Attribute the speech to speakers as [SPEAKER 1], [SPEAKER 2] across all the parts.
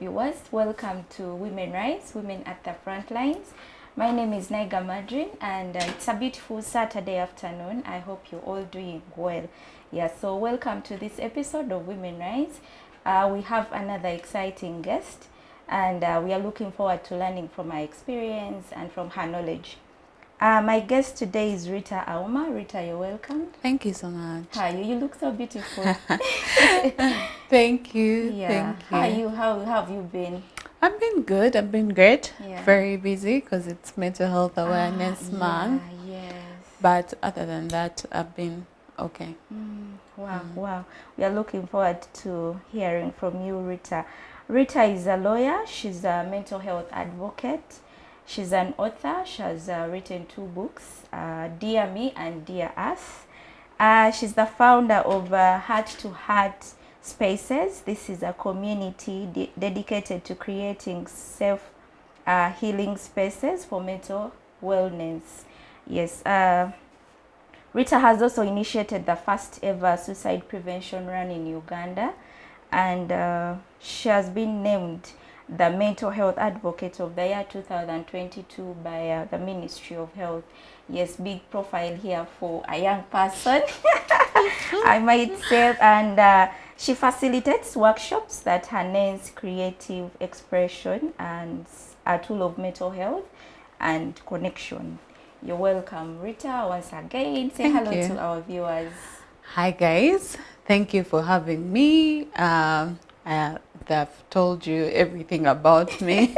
[SPEAKER 1] viewers. Welcome to Women Rise, Women at the Front Lines. My name is Nayiga Madreen, and it's a beautiful Saturday afternoon. I hope you're all doing well. Yeah, so welcome to this episode of Women Rise. We have another exciting guest, and we are looking forward to learning from her experience and from her knowledge. My guest today is Rita Auma'S. Rita, you're welcome.
[SPEAKER 2] Thank you so much.
[SPEAKER 1] Hi, you look so beautiful.
[SPEAKER 2] Thank you.
[SPEAKER 1] Yeah.
[SPEAKER 2] Thank you.
[SPEAKER 1] How have you been?
[SPEAKER 2] I've been good. I've been great.
[SPEAKER 1] Yeah.
[SPEAKER 2] Very busy because it's Mental Health Awareness Month.
[SPEAKER 1] Yes.
[SPEAKER 2] But other than that, I've been okay.
[SPEAKER 1] Wow. We are looking forward to hearing from you, Rita. Rita is a lawyer. She's a mental health advocate. She's an author. She has written 2 books, Dear Me and Dear Us. She's the founder of Heart to Heart Spaces. This is a community dedicated to creating self-healing spaces for mental wellness. Yes. Rita has also initiated the first ever suicide prevention run in Uganda, and she has been named the Mental Health Advocate of the year 2022 by the Ministry of Health. Yes, big profile here for a young person, I might say. And she facilitates workshops that harness creative expression and a tool of mental health and connection. You're welcome, Rita, once again. Say hello to our viewers.
[SPEAKER 2] Hi, guys. Thank you for having me. I've told you everything about me.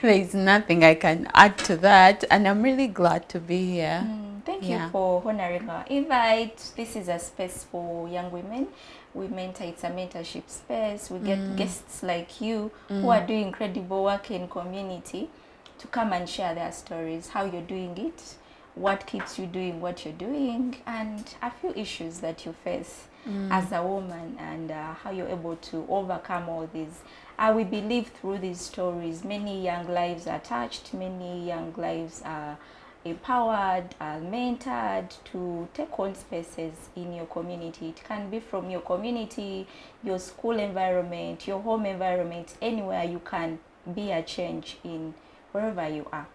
[SPEAKER 2] There is nothing I can add to that, and I'm really glad to be here.
[SPEAKER 1] Thank you for honoring our invite. This is a space for young women. We mentor, it's a mentorship space. We get guests like you who are doing incredible work in community to come and share their stories, how you're doing it, what keeps you doing what you're doing, and a few issues that you face as a woman, and how you're able to overcome all these. We believe through these stories, many young lives are touched, many young lives are empowered, are mentored to take on spaces in your community. It can be from your community, your school environment, your home environment, anywhere you can be a change in wherever you are.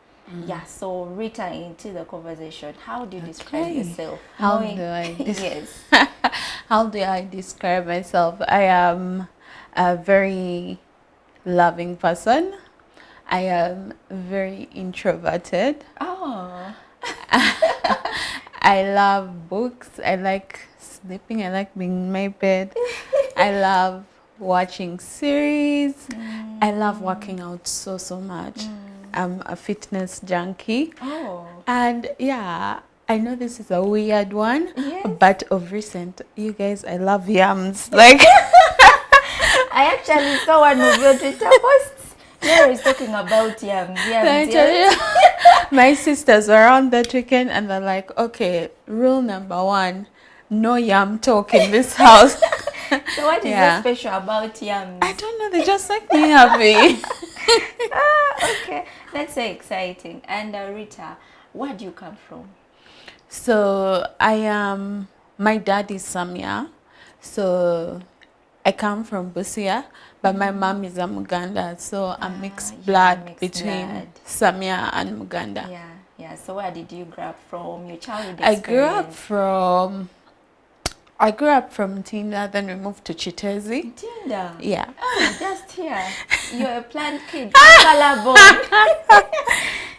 [SPEAKER 1] Yeah, so Rita, into the conversation, how do you describe yourself?
[SPEAKER 2] How do I
[SPEAKER 1] Yes.
[SPEAKER 2] How do I describe myself? I am a very loving person. I am very introverted.
[SPEAKER 1] Oh.
[SPEAKER 2] I love books. I like sleeping. I like being in my bed. I love watching series. I love working out so much. I'm a fitness junkie.
[SPEAKER 1] Oh.
[SPEAKER 2] And yeah, I know this is a weird one, but of recent, you guys, I love yams. Like,
[SPEAKER 1] I actually saw one of your Twitter posts. There is talking about yams.
[SPEAKER 2] My sisters were on that weekend and they're like, okay, rule number 1, no yam talk in this house.
[SPEAKER 1] So what is so special about yams?
[SPEAKER 2] I don't know, they just make me happy.
[SPEAKER 1] Okay, that's so exciting. And Rita, where do you come from?
[SPEAKER 2] So my dad is Samia, so I come from Busia, but my mom is a Muganda, so a mixed blood between Samia and Muganda.
[SPEAKER 1] Yeah. So where did you grow up from? Your childhood
[SPEAKER 2] I
[SPEAKER 1] experience?
[SPEAKER 2] I grew up from Tinda, then we moved to Chitezi.
[SPEAKER 1] Tinda?
[SPEAKER 2] Yeah.
[SPEAKER 1] Oh, just here. You're a plant kid. Born.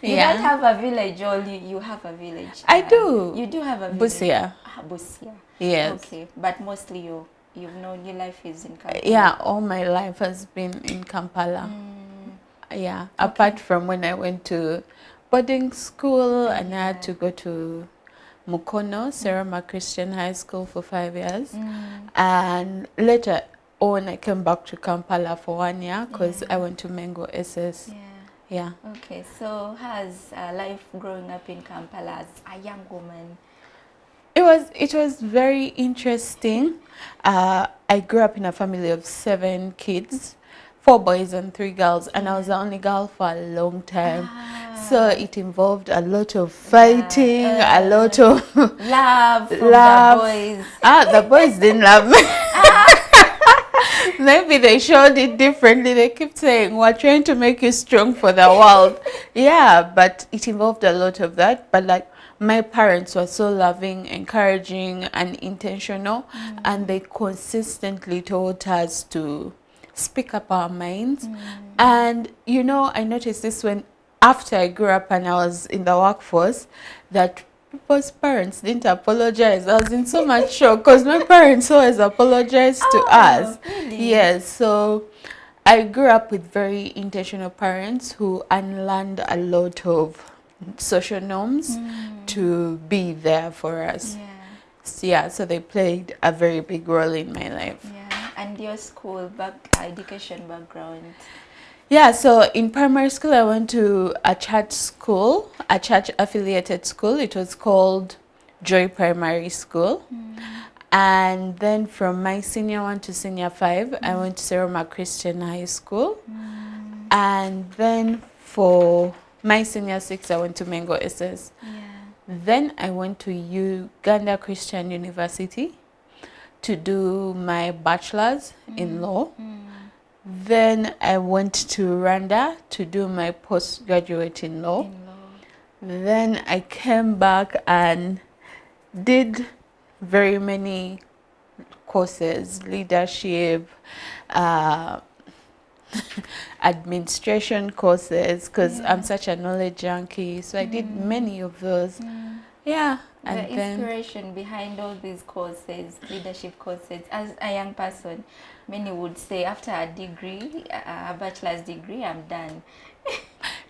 [SPEAKER 1] You don't have a village, or you have a village?
[SPEAKER 2] I do.
[SPEAKER 1] You do have a village?
[SPEAKER 2] Busia.
[SPEAKER 1] Busia.
[SPEAKER 2] Yes.
[SPEAKER 1] Okay, but mostly you've known your life is in Kampala.
[SPEAKER 2] Yeah, all my life has been in Kampala. Yeah, apart from when I went to boarding school and I had to go to Mukono, Serama Christian High School for 5 years. And later on, I came back to Kampala for 1 year because I went to Mengo SS. Yeah.
[SPEAKER 1] Okay, so how's life growing up in Kampala as a young woman?
[SPEAKER 2] It was very interesting. I grew up in a family of 7 kids, 4 boys and 3 girls, and I was the only girl for a long time. So it involved a lot of fighting, a lot of
[SPEAKER 1] love from the boys.
[SPEAKER 2] The boys didn't love me. Maybe they showed it differently. They kept saying, we're trying to make you strong for the world. Yeah, but it involved a lot of that. But like, my parents were so loving, encouraging, and intentional, and they consistently taught us to speak up our minds. And you know, I noticed this when after I grew up and I was in the workforce, that people's parents didn't apologize. I was in so much shock because my parents always apologized to us.
[SPEAKER 1] Really?
[SPEAKER 2] Yes, so I grew up with very intentional parents who unlearned a lot of social norms to be there for us.
[SPEAKER 1] Yeah.
[SPEAKER 2] Yeah, so they played a very big role in my life.
[SPEAKER 1] Yeah. And your school education background?
[SPEAKER 2] Yeah, so in primary school, I went to a church school, a church affiliated school. It was called Joy Primary School. And then from my senior 1 to senior 5, I went to Seroma Christian High School. And then for my senior 6, I went to Mengo SS.
[SPEAKER 1] Yeah.
[SPEAKER 2] Then I went to Uganda Christian University to do my bachelor's in law. Then I went to Rwanda to do my postgraduate in law. Then I came back and did very many courses, leadership, administration courses, because I'm such a knowledge junkie. So I did many of those. Yeah.
[SPEAKER 1] The inspiration behind all these courses, leadership courses, as a young person, many would say after a degree, a bachelor's degree, I'm done.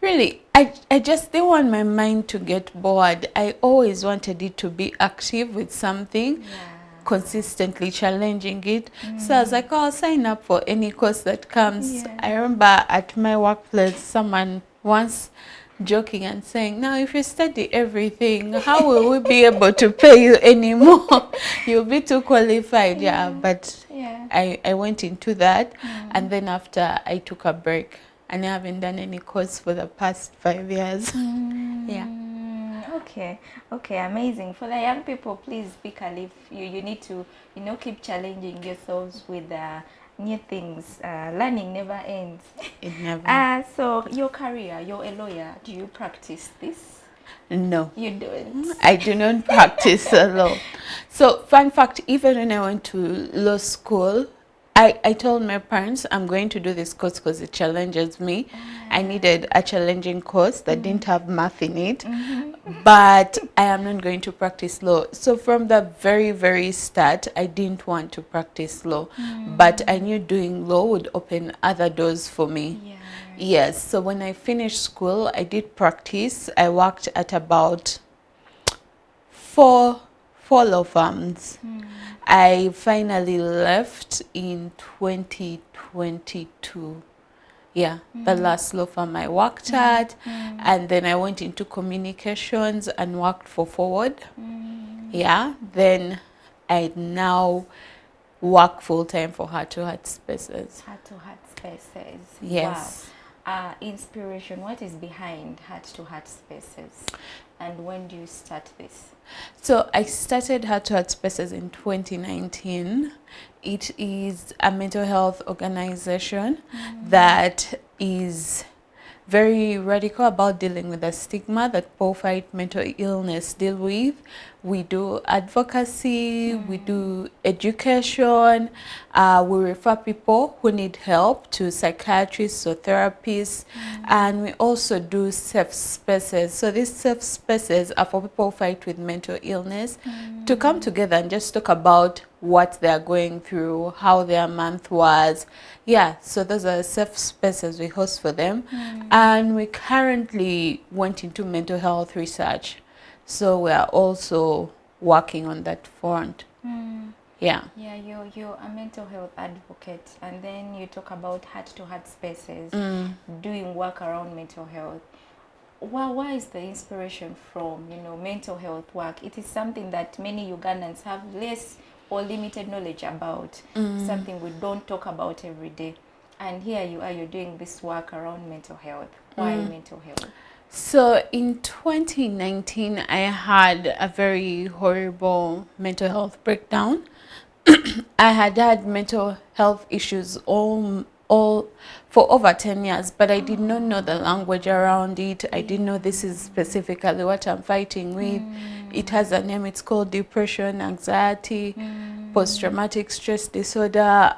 [SPEAKER 2] Really, I just didn't want my mind to get bored. I always wanted it to be active with something, consistently challenging it. So I was like, oh, I'll sign up for any course that comes. I remember at my workplace, someone once joking and saying, now if you study everything, how will we be able to pay you anymore? You'll be too qualified. But I went into that, and then after I took a break, and I haven't done any course for the past 5 years.
[SPEAKER 1] Okay, amazing. For the young people, please speak a leaf. You need to, keep challenging yourselves with new things. Learning never ends.
[SPEAKER 2] It never.
[SPEAKER 1] So your career, you're a lawyer. Do you practice this?
[SPEAKER 2] No.
[SPEAKER 1] You don't?
[SPEAKER 2] I do not practice law. So, fun fact, even when I went to law school, I told my parents I'm going to do this course because it challenges me. I needed a challenging course that didn't have math in it, but I am not going to practice law. So from the very, very start, I didn't want to practice law, but I knew doing law would open other doors for me. Yes, so when I finished school, I did practice. I worked at about four law firms. I finally left in 2022. The last law firm I worked at, and then I went into communications and worked for Forward. Then I now work full-time for Heart to Heart Spaces.
[SPEAKER 1] Heart to Heart Spaces.
[SPEAKER 2] Yes.
[SPEAKER 1] Wow. Inspiration, what is behind Heart to Heart Spaces? And when do you start this?
[SPEAKER 2] So I started Heart to Heart Spaces in 2019. It is a mental health organization that is very radical about dealing with the stigma that people fight mental illness deal with. We do advocacy, we do education, we refer people who need help to psychiatrists or therapists, and we also do safe spaces. So these safe spaces are for people who fight with mental illness to come together and just talk about what they're going through, how their month was. So those are safe spaces we host for them. And we currently went into mental health research. So we are also working on that front. You're a mental health advocate, and then you talk about Heart to Heart Spaces, doing work around mental health. Why is the inspiration from, mental health work? It is something that many Ugandans have less or limited knowledge about, something we don't talk about every day. And here you are, you're doing this work around mental health. Why mental health? So in 2019, I had a very horrible mental health breakdown. I had mental health issues all for over 10 years, but I did not know the language around it. I didn't know this is specifically what I'm fighting with. It has a name. It's called depression, anxiety, post-traumatic stress disorder.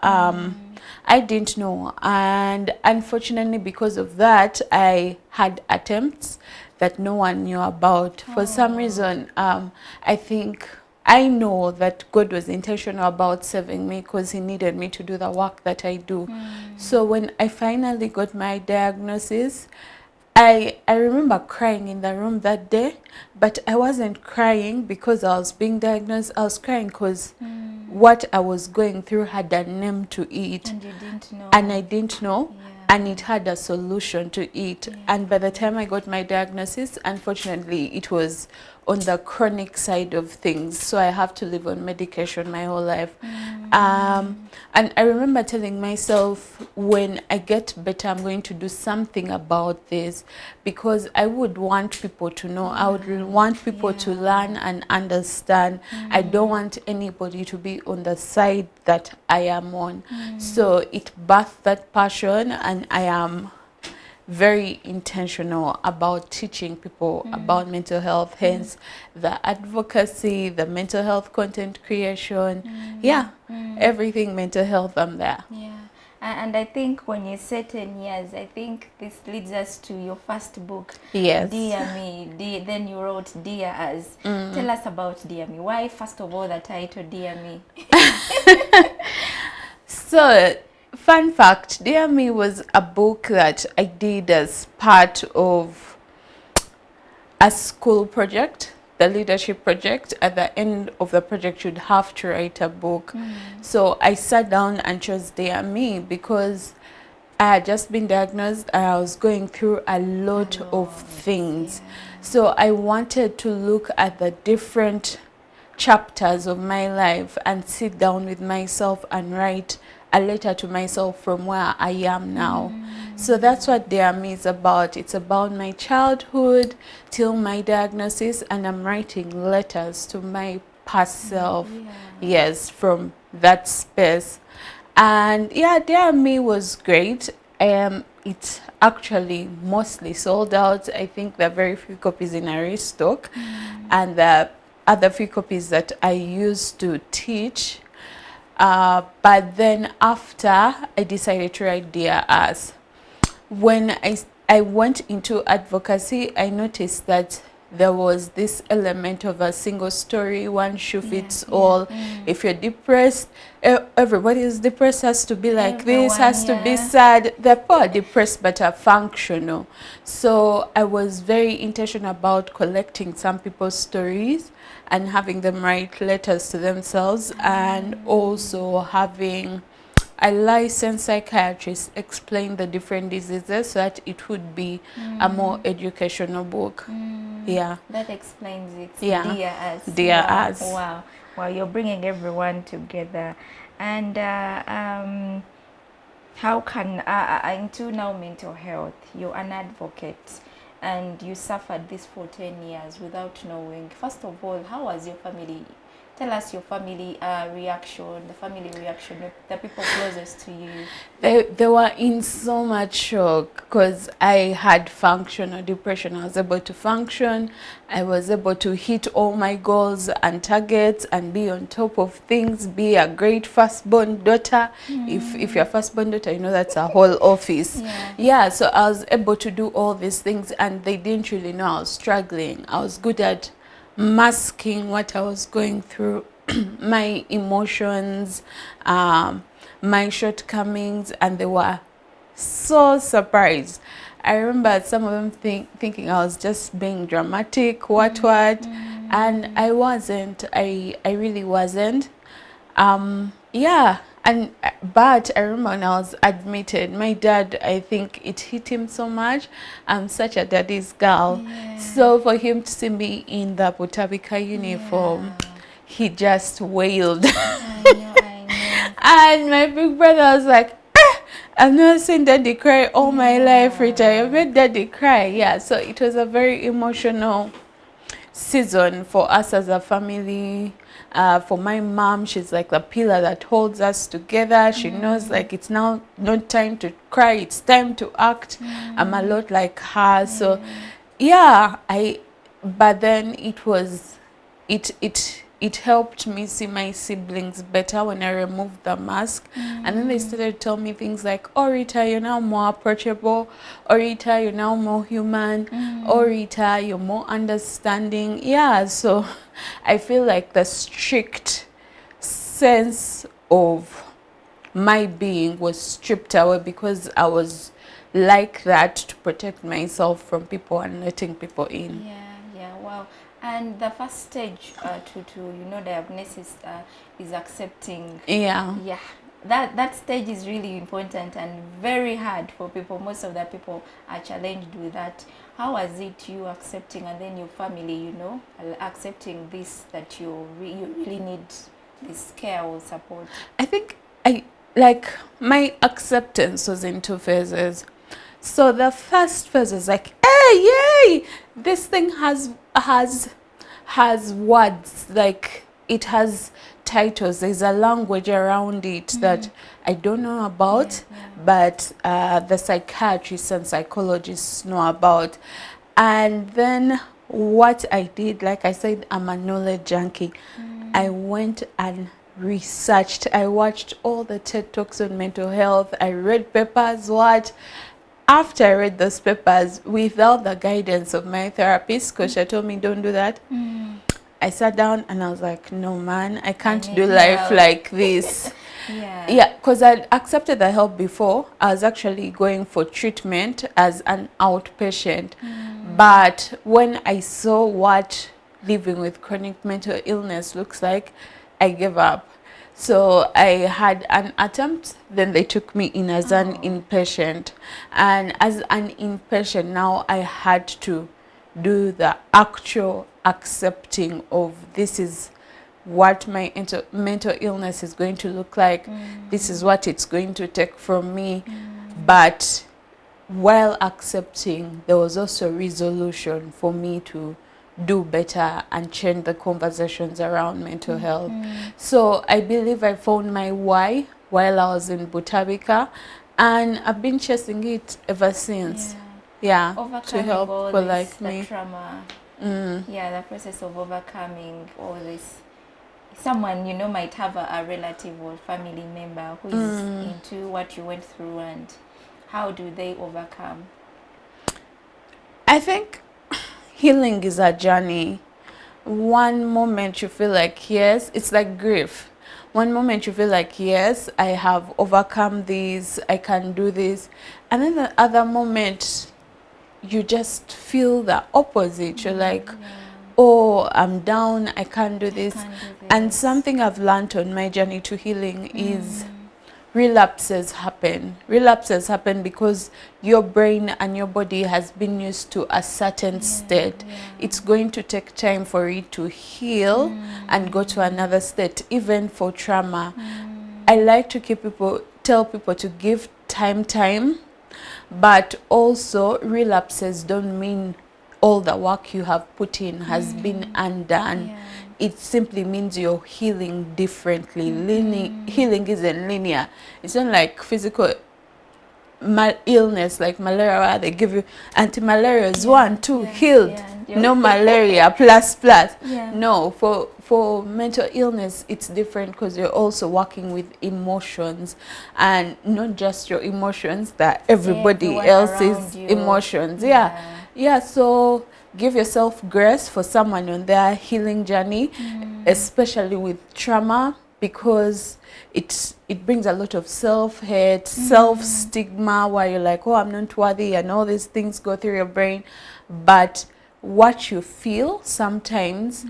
[SPEAKER 2] I didn't know, and unfortunately because of that I had attempts that no one knew about. For some reason, I think I know that God was intentional about saving me because he needed me to do the work that I do. So when I finally got my diagnosis, I remember crying in the room that day, but I wasn't crying because I was being diagnosed. I was crying because what I was going through had a name to it.
[SPEAKER 1] And you didn't know.
[SPEAKER 2] And I didn't know.
[SPEAKER 1] Yeah.
[SPEAKER 2] And it had a solution to it. And by the time I got my diagnosis, unfortunately, it was on the chronic side of things. So I have to live on medication my whole life. And I remember telling myself, when I get better, I'm going to do something about this, because I would want people to know. I would want people to learn and understand. I don't want anybody to be on the side that I am on. So it birthed that passion, and I am very intentional about teaching people about mental health, hence the advocacy, the mental health content creation, everything mental health, I'm there.
[SPEAKER 1] And I think when you say 10 years, I think this leads us to your first book,
[SPEAKER 2] Yes.
[SPEAKER 1] Dear Me. Then you wrote Dear Us. Tell us about Dear Me. Why, first of all, the title Dear Me?
[SPEAKER 2] So, fun fact, Dear Me was a book that I did as part of a school project, the leadership project. At the end of the project, you'd have to write a book. So I sat down and chose Dear Me because I had just been diagnosed and I was going through a lot of things. So I wanted to look at the different chapters of my life and sit down with myself and write a letter to myself from where I am now. So that's what Dear Me is about. It's about my childhood till my diagnosis, and I'm writing letters to my past self. Yes, from that space. And yeah, Dear Me was great. It's actually mostly sold out. I think there are very few copies in a restock, and the other few copies that I used to teach. But then after, I decided to write Dear Us. When I went into advocacy, I noticed that there was this element of a single story, one shoe fits all. If you're depressed, everybody is depressed, has to be like this, has to be sad. The people are depressed but are functional. So I was very intentional about collecting some people's stories and having them write letters to themselves, and also having a licensed psychiatrist explain the different diseases so that it would be a more educational book.
[SPEAKER 1] That explains it.
[SPEAKER 2] Dear
[SPEAKER 1] Us.
[SPEAKER 2] Dear Us.
[SPEAKER 1] Wow. Wow, you're bringing everyone together. And how can, into now mental health, you're an advocate and you suffered this for 10 years without knowing. First of all, how was your family? Tell us your family reaction, the family reaction, the people closest to you.
[SPEAKER 2] They were in so much shock because I had functional depression. I was able to function. I was able to hit all my goals and targets and be on top of things, be a great firstborn daughter. If you're a firstborn daughter, you know that's a whole office. So I was able to do all these things, and they didn't really know I was struggling. I was good at masking what I was going through, my emotions, my shortcomings, and they were so surprised. I remember some of them thinking I was just being dramatic, and I wasn't. I really wasn't. But I remember when I was admitted, my dad, I think it hit him so much. I'm such a daddy's girl. So for him to see me in the Butabika uniform, he just wailed.
[SPEAKER 1] I know.
[SPEAKER 2] And my big brother was like, I've never seen daddy cry all my life, Rita. I made daddy cry. So it was a very emotional season for us as a family. For my mom, she's like the pillar that holds us together. She knows like it's now not time to cry, it's time to act. I'm a lot like her. So yeah, but then it helped me see my siblings better when I removed the mask. And then they started to tell me things like, oh Rita, you're now more approachable. Oh Rita, you're now more human. Oh Rita, you're more understanding. Yeah, so I feel like the strict sense of my being was stripped away because I was like that to protect myself from people and letting people in.
[SPEAKER 1] Yeah, wow. And the first stage to diagnosis is accepting.
[SPEAKER 2] Yeah.
[SPEAKER 1] Yeah, that stage is really important and very hard for people. Most of the people are challenged with that. How was it you accepting, and then your family, accepting this, that you really need this care or support?
[SPEAKER 2] I think my acceptance was in two phases. So the first phase is like, hey, yay, this thing has words, like it has titles. There's a language around it that I don't know about, but the psychiatrists and psychologists know about. And then what I did, like I said, I'm a knowledge junkie. I went and researched. I watched all the TED Talks on mental health. I read papers. After I read those papers, without the guidance of my therapist, because she told me don't do that, I sat down and I was like, no man, I can't do life like this. Yeah, because I'd accepted the help before. I was actually going for treatment as an outpatient. But when I saw what living with chronic mental illness looks like, I gave up. So I had an attempt, then they took me in as an inpatient. And as an inpatient, now I had to do the actual accepting of this is what my mental illness is going to look like. This is what it's going to take from me. But while accepting, there was also resolution for me to do better and change the conversations around mental health. So I believe I found my why while I was in Butabika, and I've been chasing it ever since. Yeah, to help people like me.
[SPEAKER 1] Trauma. Yeah, the process of overcoming all this. Someone might have a relative or family member who is into what you went through, and how do they overcome?
[SPEAKER 2] I think healing is a journey. One moment you feel like, yes, it's like grief. One moment you feel like, yes, I have overcome this, I can do this. And then the other moment, you just feel the opposite. You're like, oh, I'm down, I can't do this. And something I've learned on my journey to healing is relapses happen. Relapses happen because your brain and your body has been used to a certain state. It's going to take time for it to heal and go to another state, even for trauma. I like to tell people to give time, but also relapses don't mean all the work you have put in has been undone. It simply means you're healing differently. Healing isn't linear. It's not like physical illness like malaria where they give you anti-malarials, 1, 2, healed. No malaria, plus. No, for mental illness, it's different because you're also working with emotions, and not just your emotions, that everybody else's emotions. So give yourself grace for someone on their healing journey, especially with trauma, because it brings a lot of self-hate, self-stigma, where you're like, oh, I'm not worthy, and all these things go through your brain. But what you feel sometimes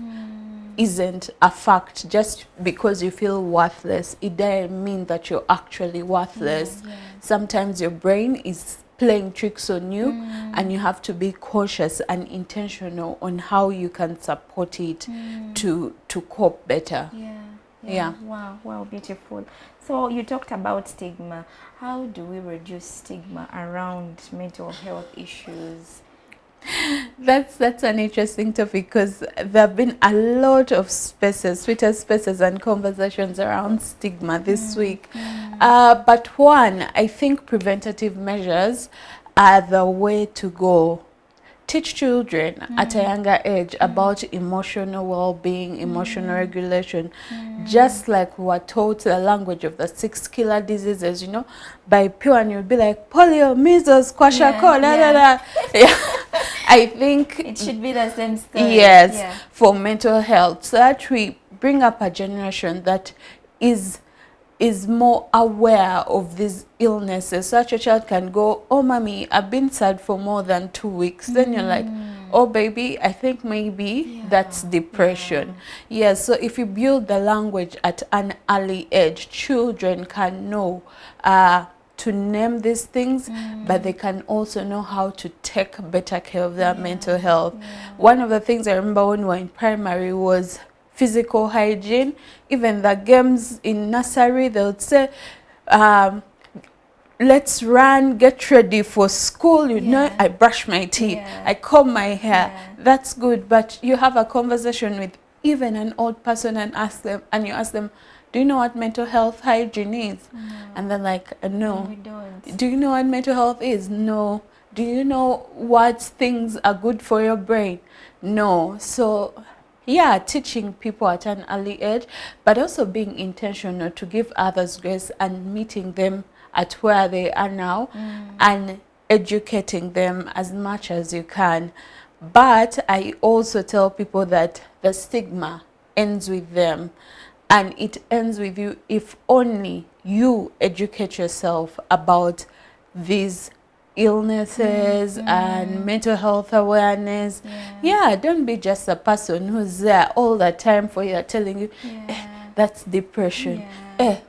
[SPEAKER 2] isn't a fact. Just because you feel worthless, it doesn't mean that you're actually worthless. Sometimes your brain is playing tricks on you, and you have to be cautious and intentional on how you can support it to cope better.
[SPEAKER 1] Wow, beautiful. So you talked about stigma. How do we reduce stigma around mental health issues?
[SPEAKER 2] That's an interesting topic because there have been a lot of spaces, Twitter spaces and conversations around stigma this week. But one, I think preventative measures are the way to go. Teach children at a younger age about emotional well-being, emotional regulation, just like we were taught the language of the 6 killer diseases, you know, by Pew, and you'll be like polio, measles, kwashiorkor, yeah. I think
[SPEAKER 1] It should be the same story.
[SPEAKER 2] yes, for mental health, so that we bring up a generation that is more aware of these illnesses. Such a child can go, oh mommy, I've been sad for more than 2 weeks. Then you're like, oh baby, I think maybe that's depression. Yes, so if you build the language at an early age, children can know to name these things, but they can also know how to take better care of their mental health. One of the things I remember when we were in primary was physical hygiene. Even the games in nursery, they would say, let's run, get ready for school. You know, I brush my teeth, I comb my hair. That's good, but you have a conversation with even an old person and you ask them, do you know what mental health hygiene is? And they're like, no.
[SPEAKER 1] We don't.
[SPEAKER 2] Do you know what mental health is? No. Do you know what things are good for your brain? No. So yeah, teaching people at an early age, but also being intentional to give others grace and meeting them at where they are now and educating them as much as you can. But I also tell people that the stigma ends with them, and it ends with you if only you educate yourself about these illnesses and mental health awareness. Don't be just a person who's there all the time for you, telling you that's depression,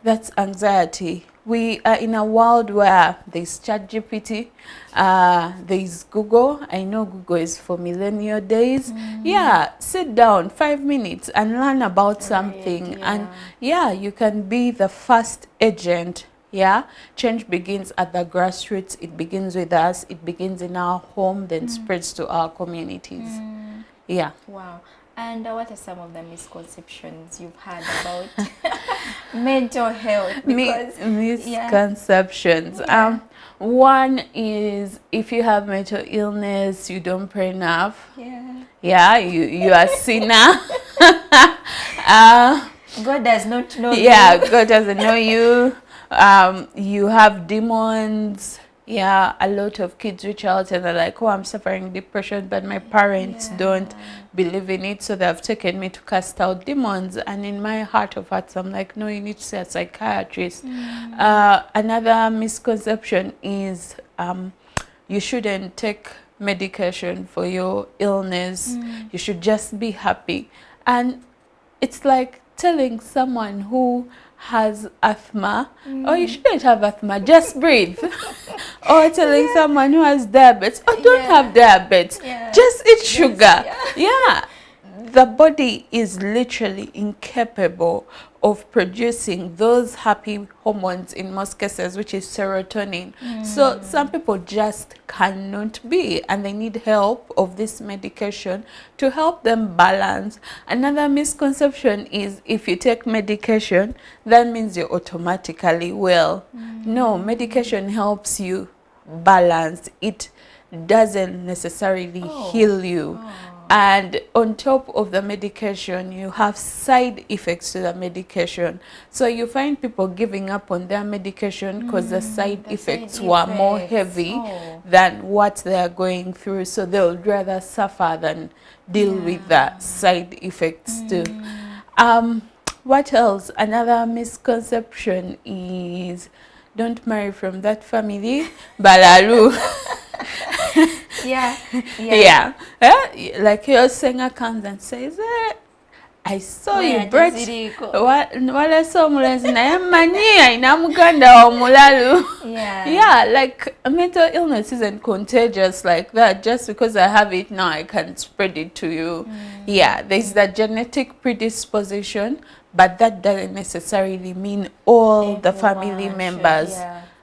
[SPEAKER 2] that's anxiety. We are in a world where there's ChatGPT, there's Google. I know Google is for millennial days. Sit down 5 minutes and learn about something, and you can be the first agent. Change begins at the grassroots. It begins with us. It begins in our home, then spreads to our communities.
[SPEAKER 1] Wow. And what are some of the misconceptions you've had about mental health?
[SPEAKER 2] Misconceptions. One is if you have mental illness, you don't pray enough. You are a sinner.
[SPEAKER 1] God does not know you.
[SPEAKER 2] God doesn't know you. You have demons. A lot of kids reach out and they're like, oh, I'm suffering depression, but my parents don't believe in it, so they've taken me to cast out demons. And in my heart of hearts, I'm like, no, you need to see a psychiatrist. Another misconception is you shouldn't take medication for your illness. You should just be happy. And it's like telling someone who has asthma, oh, you shouldn't have asthma, just breathe. Or telling someone who has diabetes, oh, don't have diabetes, just eat sugar. The body is literally incapable of producing those happy hormones in most cases, which is serotonin. So some people just cannot be, and they need help of this medication to help them balance. Another misconception is if you take medication, that means you're automatically well. No, medication helps you balance. It doesn't necessarily heal you. And on top of the medication, you have side effects to the medication. So you find people giving up on their medication because the side effects were more heavy than what they are going through. So they would rather suffer than deal with the side effects too. What else? Another misconception is don't marry from that family, balaru. Like your singer comes and says, I saw you brought wala so mulezi na yamani ina muganda wa mulalu. Like mental illness isn't contagious like that. Just because I have it now, I can spread it to you. There's the genetic predisposition, but that doesn't necessarily mean all the family members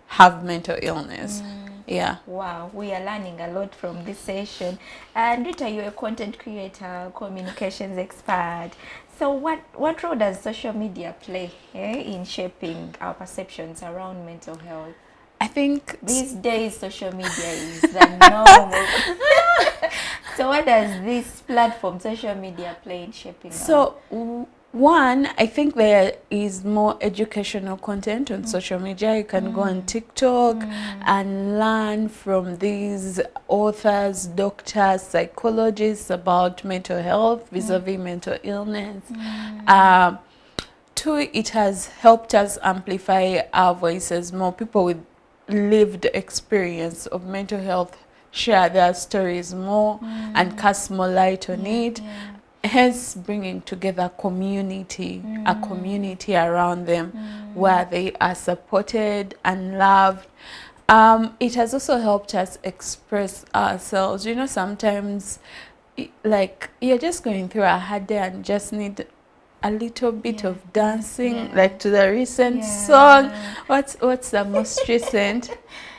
[SPEAKER 2] have mental illness. Yeah.
[SPEAKER 1] Wow, we are learning a lot from this session. And Rita, you're a content creator, communications expert. So what role does social media play in shaping our perceptions around mental health?
[SPEAKER 2] I think
[SPEAKER 1] These days social media is the norm. So what does this platform, social media, play in shaping
[SPEAKER 2] one, I think there is more educational content on social media. You can go on TikTok and learn from these authors, doctors, psychologists about mental health, vis-a-vis mental illness. Two, it has helped us amplify our voices. More people with lived experience of mental health share their stories more and cast more light on it. Hence bringing together community, a community around them where they are supported and loved. It has also helped us express ourselves. You know, sometimes like you're just going through a hard day and just need a little bit of dancing, like to the recent song. What's the most recent?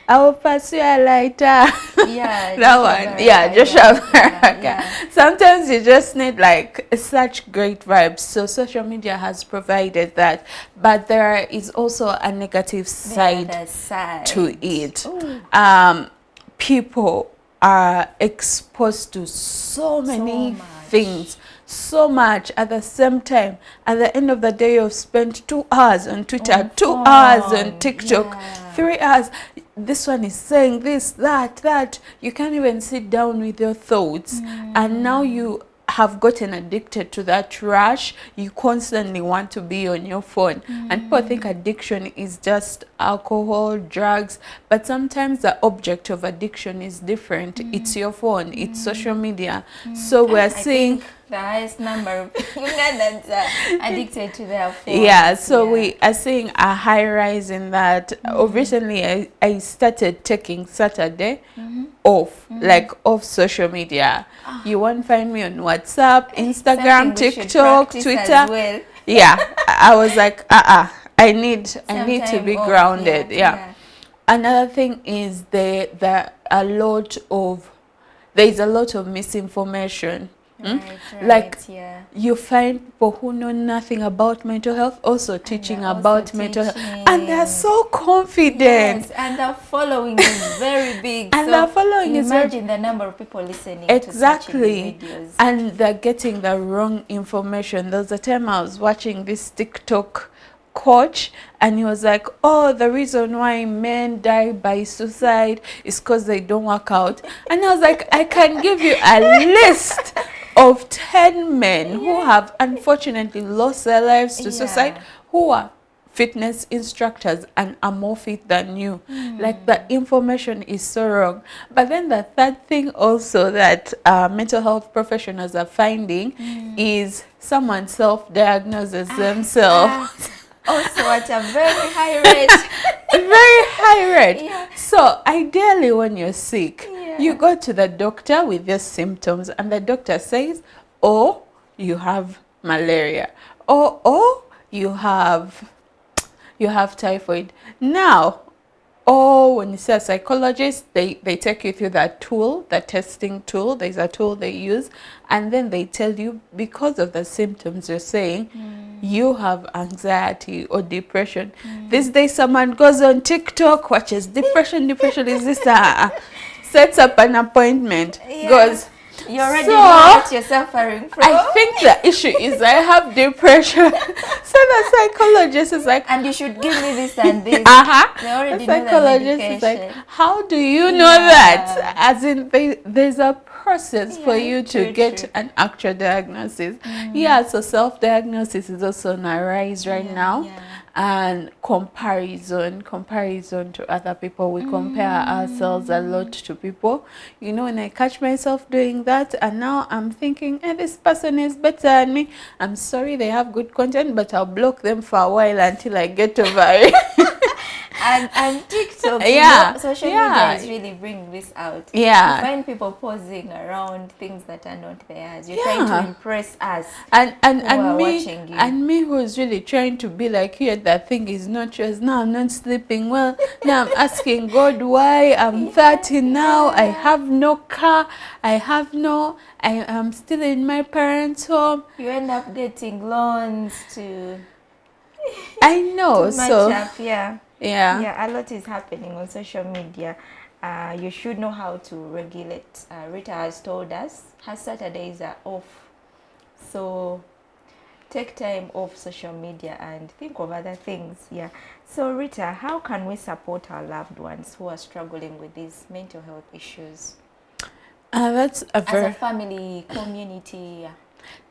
[SPEAKER 2] I will pursue a lighter.
[SPEAKER 1] Yeah,
[SPEAKER 2] that one. Yeah, Joshua Baraka. Sometimes you just need like such great vibes. So social media has provided that, but there is also a negative side to it. People are exposed to so many things, so much at the same time. At the end of the day, you've spent 2 hours on Twitter, 2 hours on TikTok, 3 hours. This one is saying this, that. You can't even sit down with your thoughts. And now you have gotten addicted to that rush. You constantly want to be on your phone. And people think addiction is just alcohol, drugs. But sometimes the object of addiction is different. It's your phone. It's social media. So we're seeing
[SPEAKER 1] the highest number of Ugandans are addicted to their phones.
[SPEAKER 2] Yeah, so we are seeing a high rise in that. Recently, I started taking Saturday off, like off social media. You won't find me on WhatsApp, Instagram, TikTok, Twitter. Well. Yeah, I was like, I need to be grounded. Yeah. Another thing is there is a lot of misinformation. You find people who know nothing about mental health also teaching about mental health, and they're so confident.
[SPEAKER 1] Yes, and the following is very big.
[SPEAKER 2] And the following is
[SPEAKER 1] imagine the number of people listening
[SPEAKER 2] to such
[SPEAKER 1] videos.
[SPEAKER 2] And they're getting the wrong information. There was a time I was watching this TikTok coach, and he was like, oh, the reason why men die by suicide is because they don't work out. And I was like, I can give you a list of 10 men who have unfortunately lost their lives to suicide, who are fitness instructors and are more fit than you. Like, the information is so wrong. But then the third thing also that mental health professionals are finding is someone self-diagnoses themselves.
[SPEAKER 1] Also at a very high rate.
[SPEAKER 2] Very high rate. So ideally when you're sick, you go to the doctor with your symptoms, and the doctor says, oh, you have malaria, or you have typhoid. Now, when you see a psychologist, they take you through that tool, the testing tool. There's a tool they use, and then they tell you, because of the symptoms you're saying, you have anxiety or depression. These days someone goes on TikTok, watches depression is this, sets up an appointment, goes,
[SPEAKER 1] you already know what you're suffering from.
[SPEAKER 2] I think the issue is I have depression. So the psychologist is like,
[SPEAKER 1] and you should give me this and this. They already
[SPEAKER 2] the psychologist is like, how do you know that? As in, there's a process for you to get an actual diagnosis. So self-diagnosis is also on a rise right now. And comparison to other people. We compare ourselves a lot to people. You know, when I catch myself doing that, and now I'm thinking, this person is better than me. I'm sorry, they have good content, but I'll block them for a while until I get over it.
[SPEAKER 1] and TikTok,
[SPEAKER 2] Yeah,
[SPEAKER 1] social media
[SPEAKER 2] yeah,
[SPEAKER 1] is really bringing this out. You
[SPEAKER 2] yeah,
[SPEAKER 1] find people posing around things that are not theirs. You're trying to
[SPEAKER 2] yeah.
[SPEAKER 1] impress us
[SPEAKER 2] And
[SPEAKER 1] who are
[SPEAKER 2] me
[SPEAKER 1] watching you.
[SPEAKER 2] and me who's really trying to be like, here that thing is not yours. Now I'm not sleeping well. Now I'm asking God why I'm 30 now. I have no car. I am still in my parents' home.
[SPEAKER 1] You end up getting loans to
[SPEAKER 2] I know.
[SPEAKER 1] match
[SPEAKER 2] So
[SPEAKER 1] up. Yeah.
[SPEAKER 2] yeah.
[SPEAKER 1] Yeah, a lot is happening on social media. You should know how to regulate. Rita has told us her Saturdays are off. So take time off social media and think of other things. Yeah. So Rita, how can we support our loved ones who are struggling with these mental health issues?
[SPEAKER 2] That's a
[SPEAKER 1] As a
[SPEAKER 2] very
[SPEAKER 1] family, community. Yeah.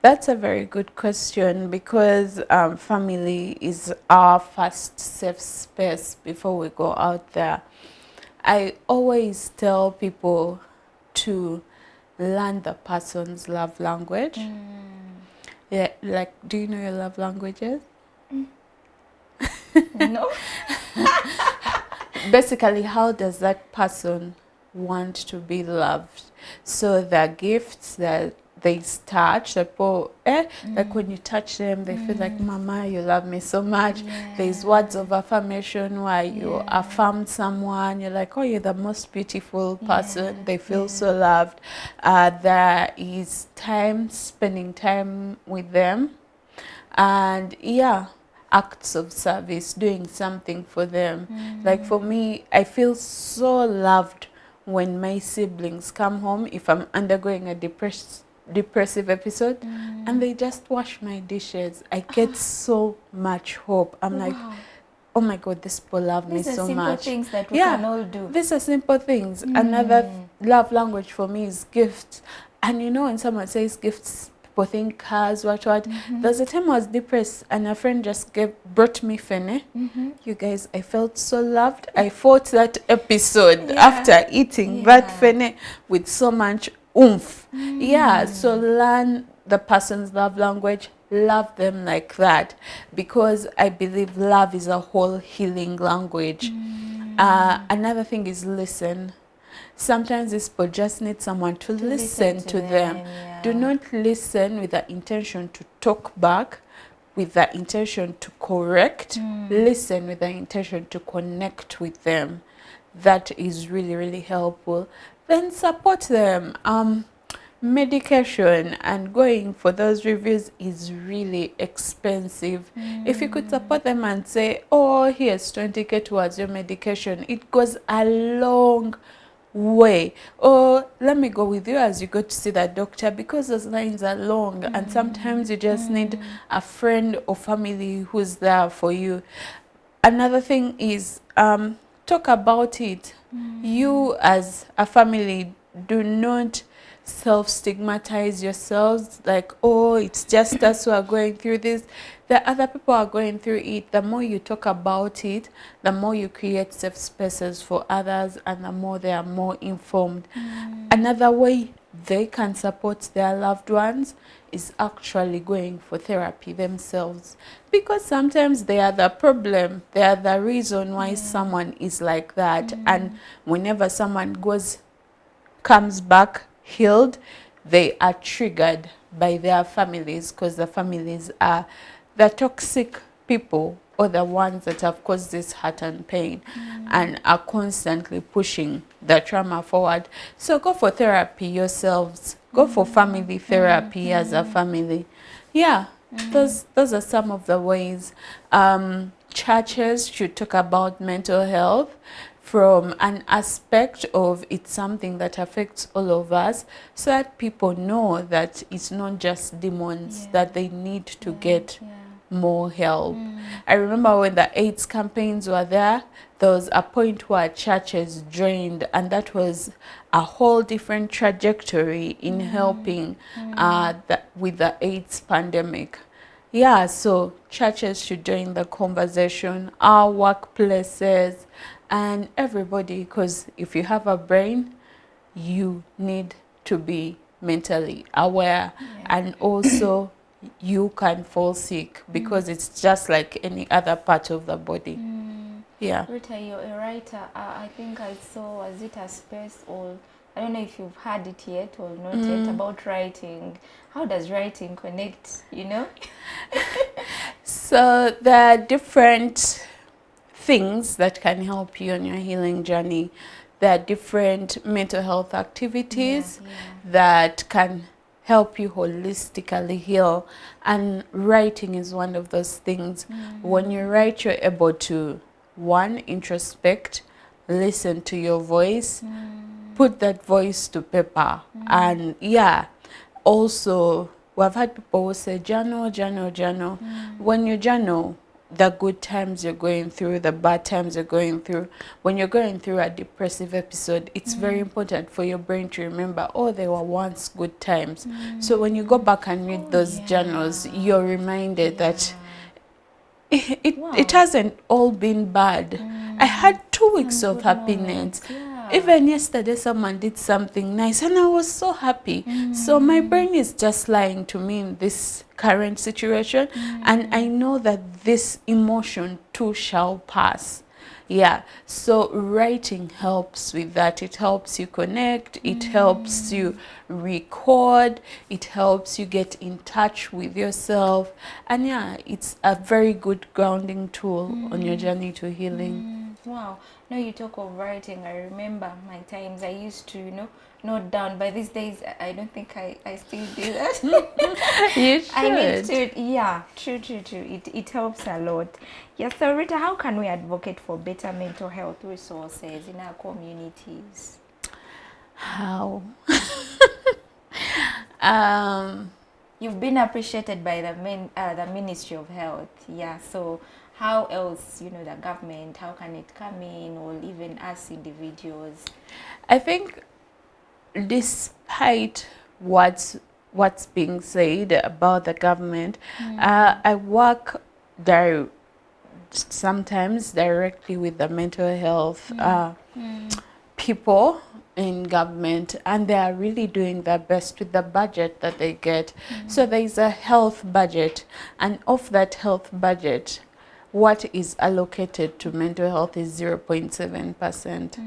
[SPEAKER 2] That's a very good question because family is our first safe space before we go out there. I always tell people to learn the person's love language. Yeah, like, do you know your love languages?
[SPEAKER 1] No?
[SPEAKER 2] Basically, how does that person want to be loved? So the gifts that they touch, like when you touch them, they feel like, Mama, you love me so much. There's words of affirmation where you affirm someone. You're like, oh, you're the most beautiful person. They feel so loved. There is spending time with them. And acts of service, doing something for them. Like for me, I feel so loved when my siblings come home if I'm undergoing a depressive episode and they just wash my dishes. I get so much hope. I'm like, oh my God, these people love me so much.
[SPEAKER 1] These are simple things that we can all do.
[SPEAKER 2] These are simple things. Another love language for me is gifts. And you know, when someone says gifts, people think cars, what. There's a time I was depressed and a friend just brought me fene. You guys, I felt so loved. I fought that episode after eating that fene with so much oomph. So learn the person's love language. Love them like that, because I believe love is a whole healing language. Another thing is listen. Sometimes these people just need someone to listen to them. Do not listen with the intention to talk back, with the intention to correct. Listen with the intention to connect with them. That is really, really helpful. Then support them. Medication and going for those reviews is really expensive. If you could support them and say, oh, here's 20K towards your medication, it goes a long way. Or let me go with you as you go to see that doctor, because those lines are long and sometimes you just need a friend or family who's there for you. Another thing is talk about it. You as a family, do not self-stigmatize yourselves like, oh, it's just us who are going through this. The other people are going through it. The more you talk about it, the more you create safe spaces for others, and the more they are more informed. Another way they can support their loved ones is actually going for therapy themselves, because sometimes they are the problem, they are the reason why someone is like that. And whenever someone comes back healed, they are triggered by their families, because the families are the toxic people or the ones that have caused this hurt and pain and are constantly pushing the trauma forward. So go for therapy yourselves. Go for family therapy as a family. Those are some of the ways. Churches should talk about mental health from an aspect of it's something that affects all of us, so that people know that it's not just demons, that they need to get more help. I remember when the AIDS campaigns were there was a point where churches joined, and that was a whole different trajectory in helping with the AIDS pandemic. So churches should join the conversation, our workplaces, and everybody, because if you have a brain, you need to be mentally aware. And also you can fall sick, because it's just like any other part of the body. Yeah.
[SPEAKER 1] Rita, you're a writer. I think I saw, was it a space, or I don't know if you've heard it yet or not yet, about writing. How does writing connect, you know?
[SPEAKER 2] So there are different things that can help you on your healing journey. There are different mental health activities that can help you holistically heal, and writing is one of those things. When you write, you're able to, one, introspect, listen to your voice, put that voice to paper, and also we've had people who say journal, journal, journal. When you journal the good times you're going through, the bad times you're going through, when you're going through a depressive episode, it's very important for your brain to remember, oh, they were once good times. So when you go back and read those journals, you're reminded that it hasn't all been bad. I had 2 weeks of happiness. Even yesterday someone did something nice and I was so happy. So my brain is just lying to me in this current situation, and I know that this emotion too shall pass. Yeah, so writing helps with that. It helps you connect, it helps you record, it helps you get in touch with yourself, and yeah, it's a very good grounding tool on your journey to healing.
[SPEAKER 1] Wow. Now you talk of writing, I remember my times I used to, note down. By these days, I don't think I still do that.
[SPEAKER 2] You should.
[SPEAKER 1] I need to, yeah, true. It helps a lot. Yes, so Rita, how can we advocate for better mental health resources in our communities?
[SPEAKER 2] How?
[SPEAKER 1] You've been appreciated by the Ministry of Health, yeah. So how else, the government, how can it come in, or even us individuals?
[SPEAKER 2] I think despite what's being said about the government, I work sometimes directly with the mental health people in government, and they are really doing their best with the budget that they get. So there is a health budget, and of that health budget, what is allocated to mental health is 0.7%.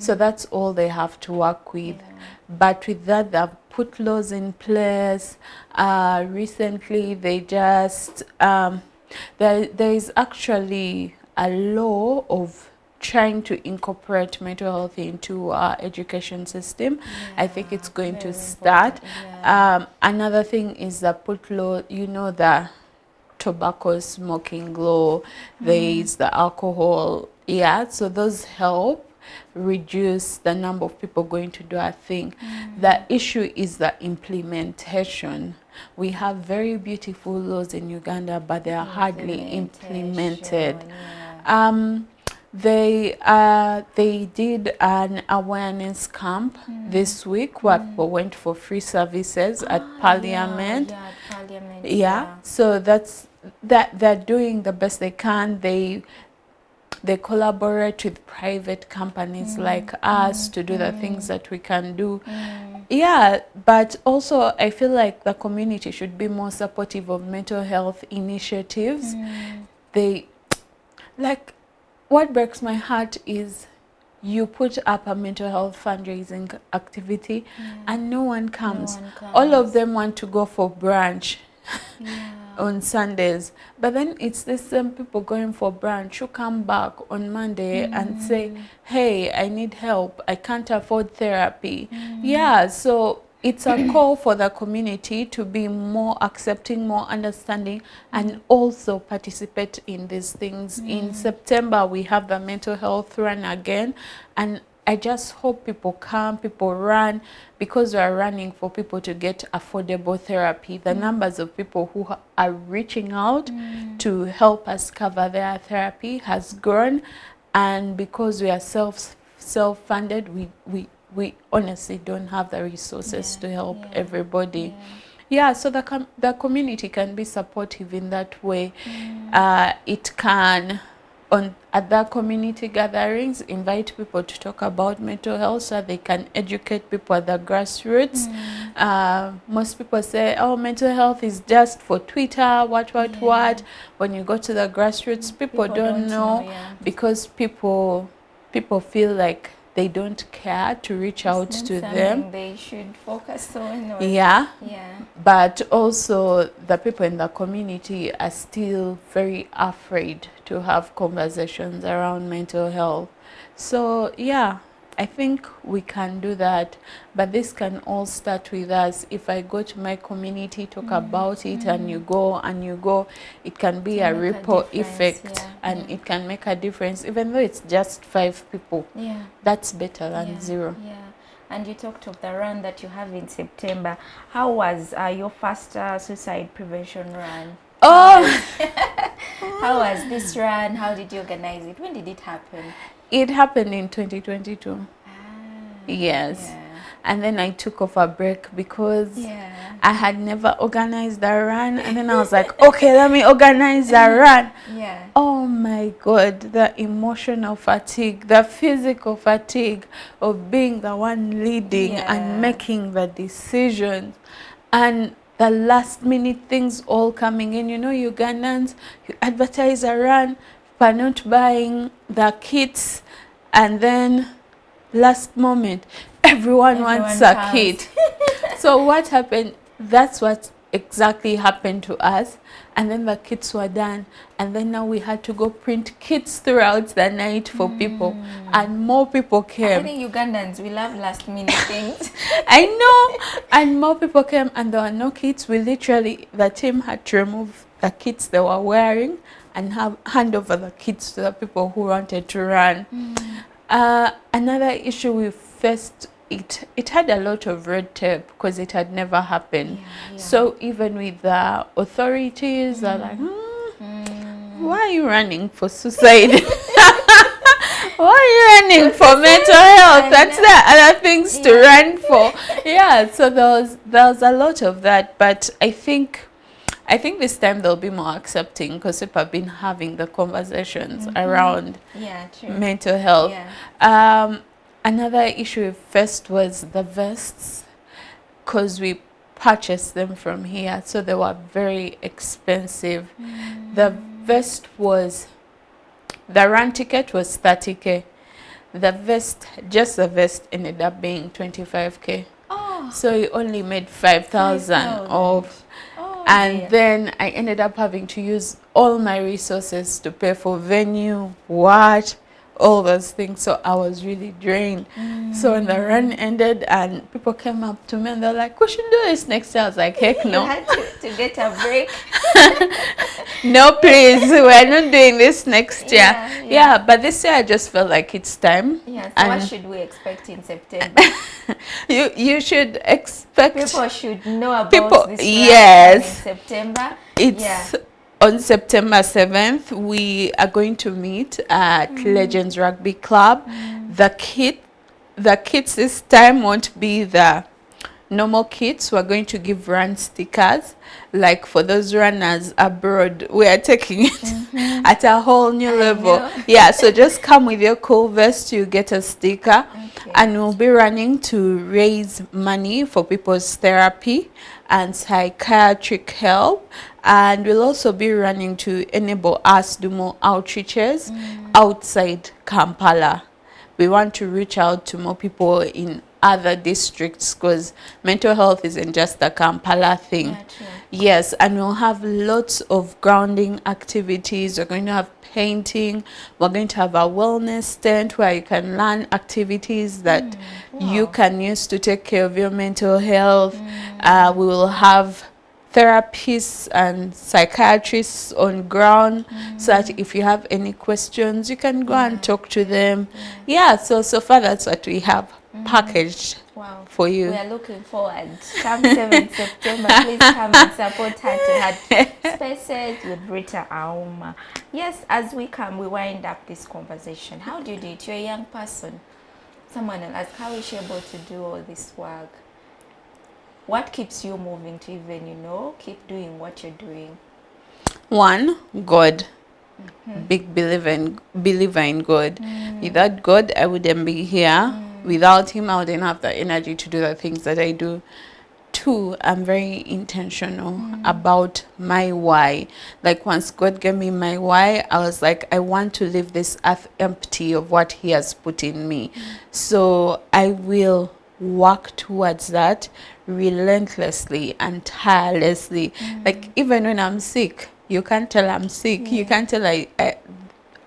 [SPEAKER 2] So that's all they have to work with. But with that, they've put laws in place. Recently, they just, there is actually a law of trying to incorporate mental health into our education system. I think it's going to start. Another thing is the put law, the tobacco smoking law, there is the alcohol, so those help reduce the number of people going to do a thing. The issue is the implementation. We have very beautiful laws in Uganda, but they are hardly implemented. They did an awareness camp this week where people went for free services at Parliament. So they're doing the best they can. They collaborate with private companies like us to do the things that we can do. But also I feel like the community should be more supportive of mental health initiatives. What breaks my heart is you put up a mental health fundraising activity and no one comes. All of them want to go for brunch on Sundays, but then it's the same people going for brunch who come back on Monday and say, hey, I need help, I can't afford therapy. So it's a call for the community to be more accepting, more understanding, and also participate in these things. In September, we have the mental health run again, and I just hope people come, people run, because we are running for people to get affordable therapy. The numbers of people who are reaching out to help us cover their therapy has grown, and because we are self-funded, we honestly don't have the resources to help everybody. So the community can be supportive in that way. It can on other community gatherings, invite people to talk about mental health so they can educate people at the grassroots. Most people say, oh, mental health is just for Twitter, what. When you go to the grassroots, people don't know, because people feel like they don't care to reach out to them.
[SPEAKER 1] They should focus on.
[SPEAKER 2] But also the people in the community are still very afraid to have conversations around mental health. So yeah, I think we can do that, but this can all start with us. If I go to my community, talk about it, and you go, it can be a ripple effect, and it can make a difference, even though it's just 5 people. That's better than 0.
[SPEAKER 1] And you talked of the run that you have in September. How was your first suicide prevention run? How was this run? How did you organize it? When did it happen?
[SPEAKER 2] It happened in 2022. Yes. And then I took off a break because I had never organized a run. And then I was like, okay, let me organize a run. Oh my God, the emotional fatigue, the physical fatigue of being the one leading and making the decisions, and the last minute things all coming in. You know, Ugandans, you advertise a run, but not buying the kits, and then last moment everyone wants a kit. So what happened? That's what exactly happened to us. And then the kits were done, and then now we had to go print kits throughout the night for people, and more people came.
[SPEAKER 1] I think Ugandans, we love last minute things.
[SPEAKER 2] I know. And more people came, and there were no kits. We literally, the team had to remove the kits they were wearing and hand over the kits to the people who wanted to run. Another issue we faced, it had a lot of red tape because it had never happened. So even with the authorities, they're like, why are you running for suicide? Why are you running for mental health? That's the other things to run for. So there was a lot of that, but I think this time they'll be more accepting because people have been having the conversations around mental health. Another issue we faced was the vests, because we purchased them from here, so they were very expensive. The vest was, the run ticket was 30K. The vest ended up being 25K. So we only made 5,000 off. And then I ended up having to use all my resources to pay for venue, all those things. So I was really drained. So when the run ended and people came up to me and they're like, we should do this next year. I was like, heck no.
[SPEAKER 1] You had to get a break.
[SPEAKER 2] No, please, we're not doing this next year. But this year I just felt like it's time.
[SPEAKER 1] So what should we expect in September?
[SPEAKER 2] you should expect,
[SPEAKER 1] people should know about this in September.
[SPEAKER 2] It's on September 7th, we are going to meet at Legends Rugby Club. The kits this time won't be the normal kits. We're going to give run stickers. Like for those runners abroad, we are taking it at a whole new level. So just come with your cool vest, you get a sticker. And we'll be running to raise money for people's therapy and psychiatric help. And we'll also be running to enable us to do more outreaches outside Kampala. We want to reach out to more people in other districts, because mental health isn't just a Kampala thing. And we'll have lots of grounding activities. We're going to have painting. We're going to have a wellness tent where you can learn activities that you can use to take care of your mental health. We will have therapists and psychiatrists on ground, so that if you have any questions, you can go and talk to them. So far that's what we have packaged for you.
[SPEAKER 1] We are looking forward. Come 7th September, please come and support her to her spaces with Rita Auma. Yes, as we come, we wind up this conversation. How do you do it? You're a young person. Someone will ask, how is she able to do all this work? What keeps you moving to even, keep doing what you're doing?
[SPEAKER 2] One, God. big believer in God. Without God, I wouldn't be here. Without him, I wouldn't have the energy to do the things that I do. Two, I'm very intentional about my why. Like once God gave me my why, I was like, I want to leave this earth empty of what he has put in me. So I will work towards that relentlessly and tirelessly. Like even when I'm sick, you can't tell I'm sick. You can't tell I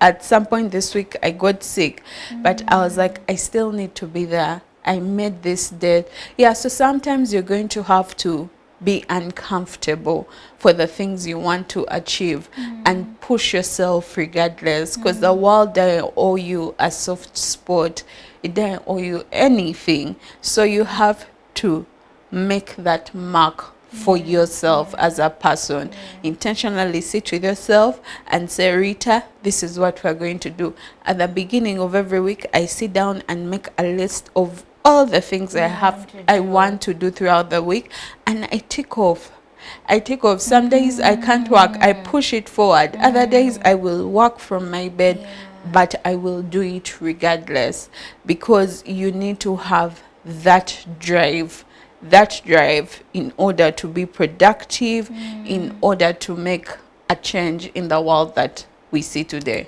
[SPEAKER 2] at some point this week I got sick, but I was like, I still need to be there. I made this dead. Yeah, so sometimes you're going to have to be uncomfortable for the things you want to achieve and push yourself regardless, because the world doesn't owe you a soft spot. It doesn't owe you anything. So you have to make that mark for yourself as a person. Intentionally sit with yourself and say, Rita, this is what we're going to do. At the beginning of every week, I sit down and make a list of all the things I want to do throughout the week, and I tick off. Some days I can't work, I push it forward. Other days I will work from my bed, but I will do it regardless, because you need to have that drive in order to be productive, in order to make a change in the world that we see today.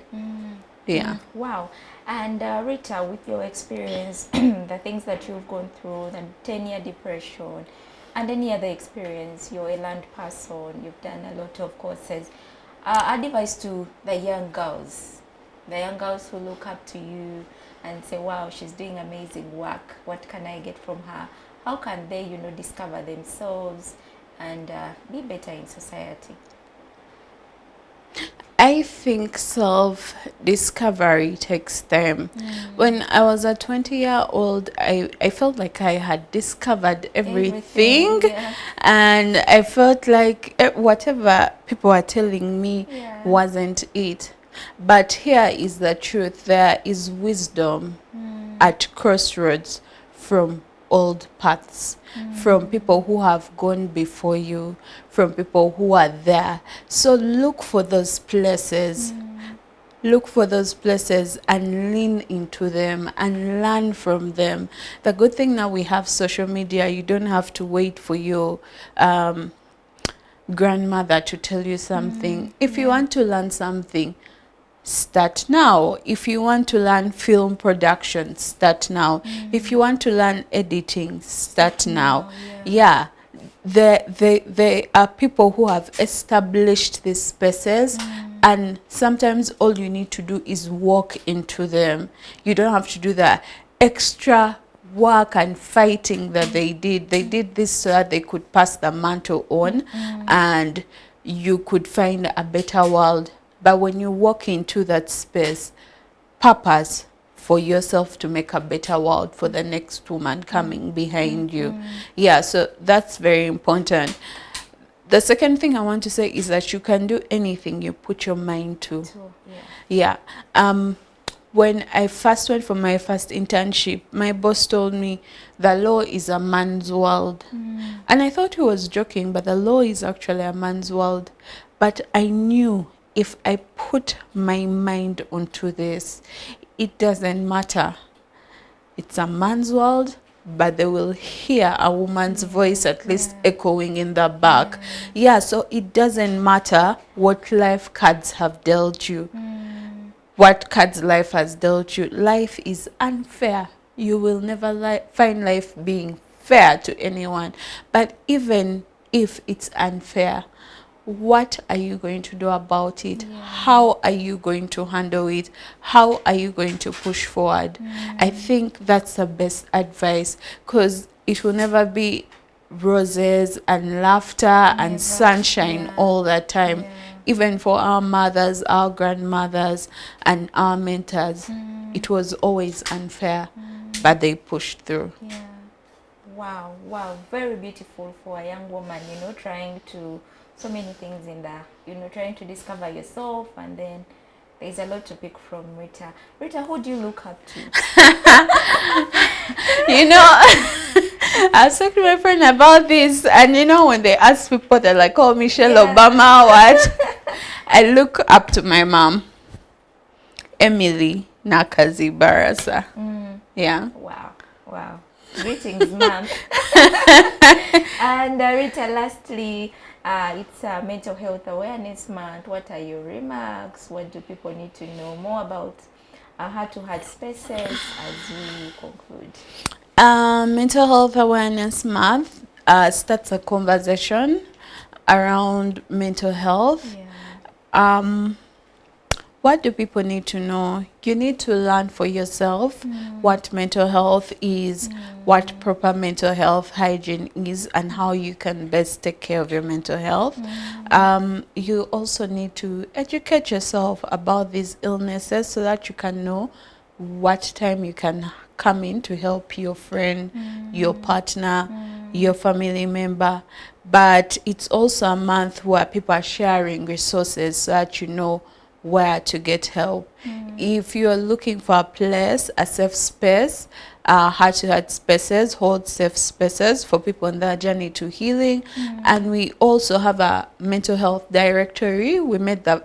[SPEAKER 1] Wow. And Rita, with your experience, the things that you've gone through, the 10-year depression, and any other experience, you're a learned person, you've done a lot of courses. Advice to the young girls who look up to you and say, wow, she's doing amazing work. What can I get from her? How can they, discover themselves and be better in society?
[SPEAKER 2] I think self-discovery takes time. When I was a 20-year-old, I felt like I had discovered everything. And I felt like whatever people were telling me wasn't it. But here is the truth. There is wisdom at crossroads from old paths, from people who have gone before you, from people who are there. So look for those places. Look for those places and lean into them and learn from them. The good thing now, we have social media. You don't have to wait for your grandmother to tell you something. If you want to learn something, start now. If you want to learn film production, start now. If you want to learn editing, start now. There are people who have established these spaces, and sometimes all you need to do is walk into them. You don't have to do the extra work and fighting that they did. They did this so that they could pass the mantle on, and you could find a better world. But when you walk into that space, purpose for yourself to make a better world for the next woman coming behind you. So that's very important. The second thing I want to say is that you can do anything you put your mind to. When I first went for my first internship, my boss told me the law is a man's world. And I thought he was joking, but the law is actually a man's world. But I knew if I put my mind onto this, it doesn't matter. It's a man's world, but they will hear a woman's voice at least echoing in the back. So it doesn't matter what life cards have dealt you, what cards life has dealt you. Life is unfair. You will never find life being fair to anyone. But even if it's unfair, what are you going to do about it? How are you going to handle it? How are you going to push forward? I think that's the best advice, because it will never be roses and laughter and sunshine all the time. Even for our mothers, our grandmothers, and our mentors, it was always unfair, but they pushed through.
[SPEAKER 1] Wow, very beautiful for a young woman, trying to so many things in there, trying to discover yourself, and then there's a lot to pick from Rita. Rita, who do you look up to?
[SPEAKER 2] I was talking to my friend about this, and when they ask people, they're like, oh, Michelle Obama, what? I look up to my mom, Emily Nakazi Barasa. Yeah.
[SPEAKER 1] Wow, wow. Greetings, ma'am. And Rita, lastly, it's Mental Health Awareness Month. What are your remarks? What do people need to know more about heart-to-heart spaces as we conclude?
[SPEAKER 2] Mental Health Awareness Month starts a conversation around mental health.
[SPEAKER 1] Yeah.
[SPEAKER 2] What do people need to know? You need to learn for yourself what mental health is, what proper mental health hygiene is, and how you can best take care of your mental health. You also need to educate yourself about these illnesses so that you can know what time you can come in to help your friend, your partner, your family member. But it's also a month where people are sharing resources so that you know where to get help. If you're looking for a place, a safe space, heart-to-heart spaces hold safe spaces for people on their journey to healing. And we also have a mental health directory. We made the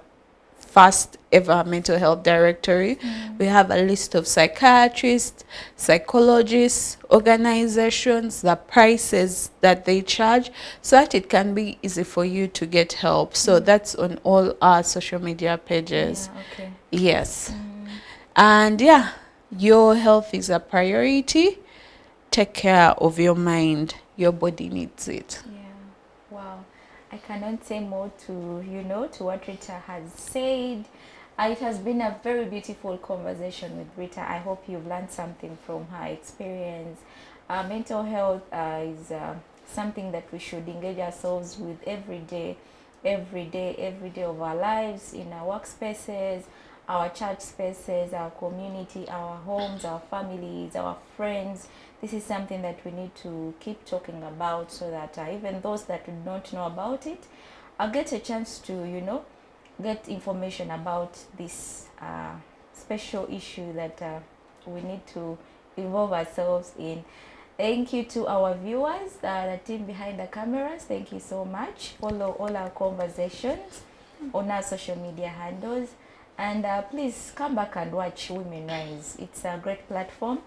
[SPEAKER 2] first ever mental health directory. We have a list of psychiatrists, psychologists, organizations, the prices that they charge, so that it can be easy for you to get help. So that's on all our social media pages.
[SPEAKER 1] Yeah, okay.
[SPEAKER 2] Yes. And yeah, your health is a priority. Take care of your mind. Your body needs it.
[SPEAKER 1] Yeah. Wow. I cannot say more to, to what Rita has said. It has been a very beautiful conversation with Rita. I hope you've learned something from her experience. Mental health is something that we should engage ourselves with every day of our lives, in our workspaces, our church spaces, our community, our homes, our families, our friends. This is something that we need to keep talking about so that even those that do not know about it get a chance to, get information about this special issue that we need to involve ourselves in. Thank you to our viewers, the team behind the cameras. Thank you so much. Follow all our conversations on our social media handles. And please come back and watch Women Rise. It's a great platform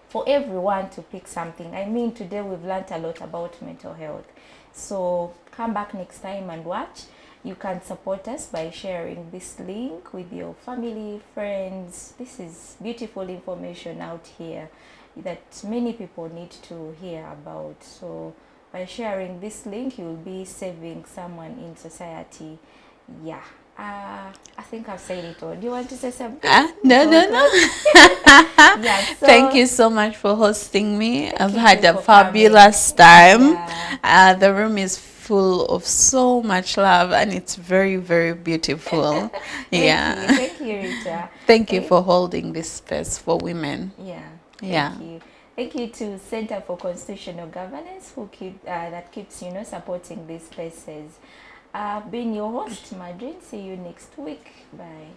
[SPEAKER 1] for everyone to pick something. I mean, today we've learned a lot about mental health. So come back next time and watch. You can support us by sharing this link with your family, friends. This is beautiful information out here that many people need to hear about. So by sharing this link, you'll be saving someone in society. Yeah. I think I've said it all. Do you want to say something?
[SPEAKER 2] No.
[SPEAKER 1] Yeah, so
[SPEAKER 2] thank you so much for hosting me. I've
[SPEAKER 1] you
[SPEAKER 2] had
[SPEAKER 1] too
[SPEAKER 2] a
[SPEAKER 1] for
[SPEAKER 2] fabulous
[SPEAKER 1] coming.
[SPEAKER 2] time.
[SPEAKER 1] Yeah.
[SPEAKER 2] The room is full of so much love and it's very, very beautiful. Yeah.
[SPEAKER 1] Thank you, Rita.
[SPEAKER 2] Thank you for holding this space for women.
[SPEAKER 1] Yeah. Thank you. Thank you to Center for Constitutional Governance that keeps supporting these spaces. I've been your host, Madreen. See you next week. Bye.